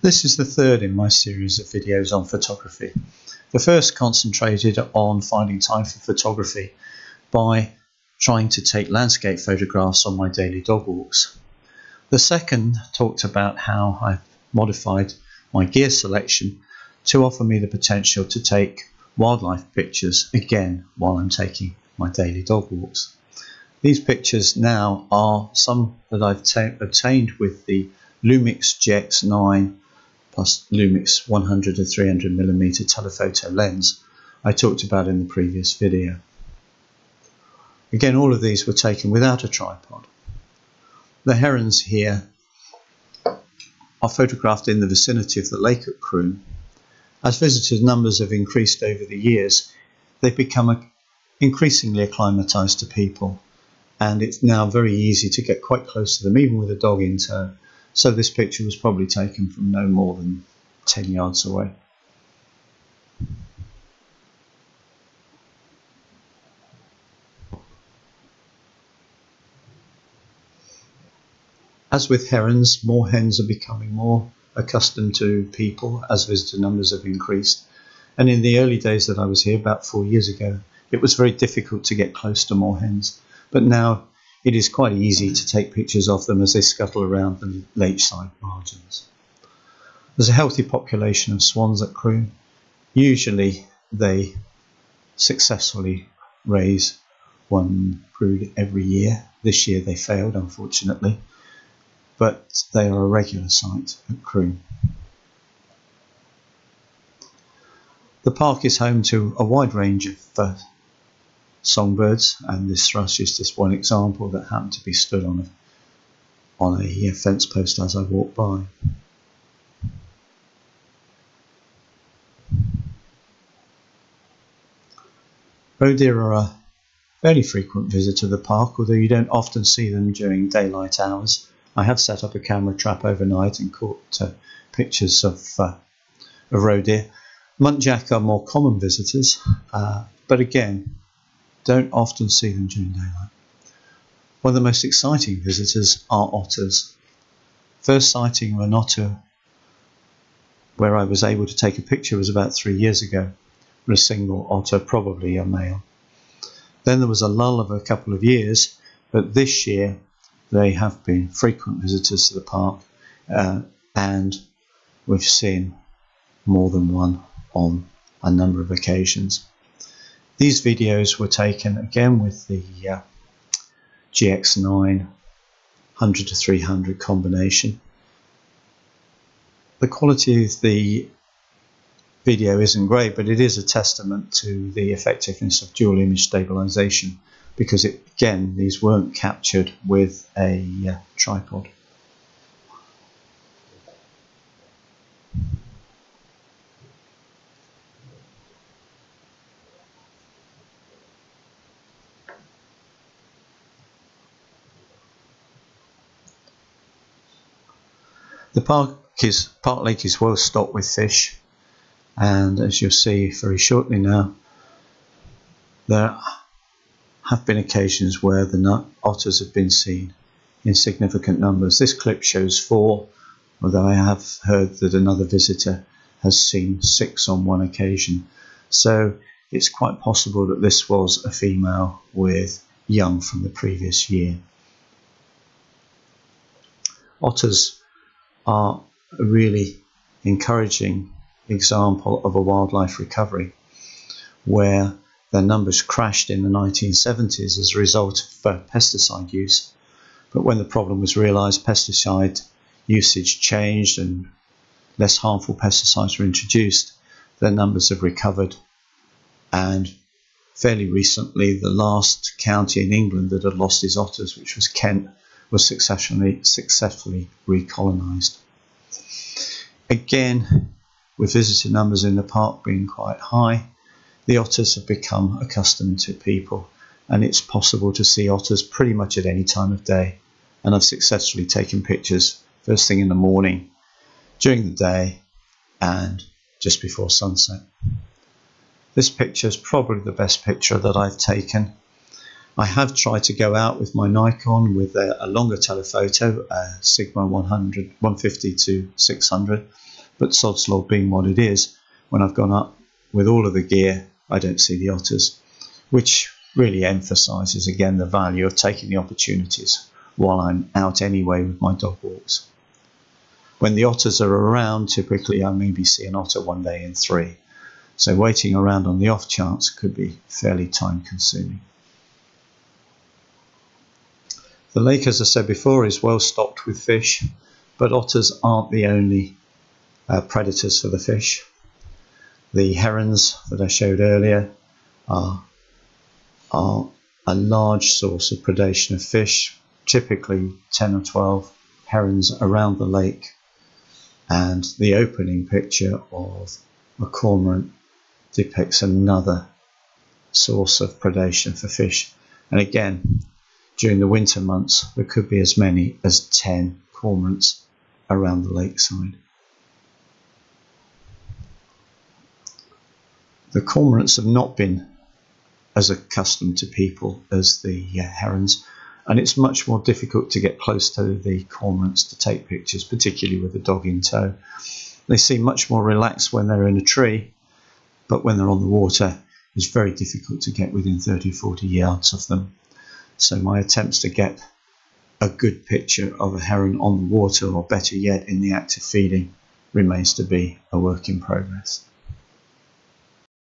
This is the third in my series of videos on photography. The first concentrated on finding time for photography by trying to take landscape photographs on my daily dog walks. The second talked about how I've modified my gear selection to offer me the potential to take wildlife pictures again while I'm taking my daily dog walks. These pictures now are some that I've obtained with the Lumix GX9 plus Lumix 100 to 300mm telephoto lens I talked about in the previous video. Again, all of these were taken without a tripod. The herons here are photographed in the vicinity of the lake at Croom. As visitor numbers have increased over the years, they've become increasingly acclimatised to people, and it's now very easy to get quite close to them, even with a dog in tow. So this picture was probably taken from no more than 10 yards away. As with herons, more hens are becoming more accustomed to people as visitor numbers have increased. And in the early days that I was here, about 4 years ago, it was very difficult to get close to more hens. But now it is quite easy to take pictures of them as they scuttle around the lakeside margins. There's a healthy population of swans at Croom. Usually they successfully raise one brood every year. This year they failed, unfortunately, but they are a regular sight at Croom. The park is home to a wide range of songbirds, and this thrush is just one example that happened to be stood on a fence post as I walked by. Roe deer are a fairly frequent visit to the park, although you don't often see them during daylight hours. I have set up a camera trap overnight and caught pictures of roe deer. Muntjac are more common visitors, but again, don't often see them during daylight. One of the most exciting visitors are otters. First sighting of an otter where I was able to take a picture was about 3 years ago, with a single otter, probably a male. Then there was a lull of a couple of years, but this year they have been frequent visitors to the park, and we've seen more than one on a number of occasions. These videos were taken again with the GX9 100 to 300 combination. The quality of the video isn't great, but it is a testament to the effectiveness of dual image stabilization, because again, these weren't captured with a tripod. The park lake is well stocked with fish, and as you'll see very shortly now, there have been occasions where the otters have been seen in significant numbers. This clip shows 4, although I have heard that another visitor has seen 6 on one occasion. So it's quite possible that this was a female with young from the previous year. Otters are a really encouraging example of a wildlife recovery, where their numbers crashed in the 1970s as a result of pesticide use. But when the problem was realised, pesticide usage changed and less harmful pesticides were introduced, their numbers have recovered. And fairly recently, the last county in England that had lost its otters, which was Kent, was successfully recolonised. Again, with visitor numbers in the park being quite high, the otters have become accustomed to people, and it's possible to see otters pretty much at any time of day. And I've successfully taken pictures first thing in the morning, during the day, and just before sunset. This picture is probably the best picture that I've taken. I have tried to go out with my Nikon with a longer telephoto, Sigma 150 to 600, But sod's law being what it is, when I've gone up with all of the gear, I don't see the otters, which really emphasises again the value of taking the opportunities while I'm out anyway with my dog walks. When the otters are around, typically I maybe see an otter one day in 3. So waiting around on the off chance could be fairly time consuming. The lake, as I said before, is well stocked with fish, but otters aren't the only predators for the fish. The herons that I showed earlier are a large source of predation of fish, typically 10 or 12 herons around the lake. And the opening picture of a cormorant depicts another source of predation for fish. And again, during the winter months, there could be as many as 10 cormorants around the lakeside. The cormorants have not been as accustomed to people as the herons, and it's much more difficult to get close to the cormorants to take pictures, particularly with a dog in tow. They seem much more relaxed when they're in a tree, but when they're on the water, it's very difficult to get within 30-40 yards of them. So my attempts to get a good picture of a heron on the water, or better yet in the act of feeding, remains to be a work in progress.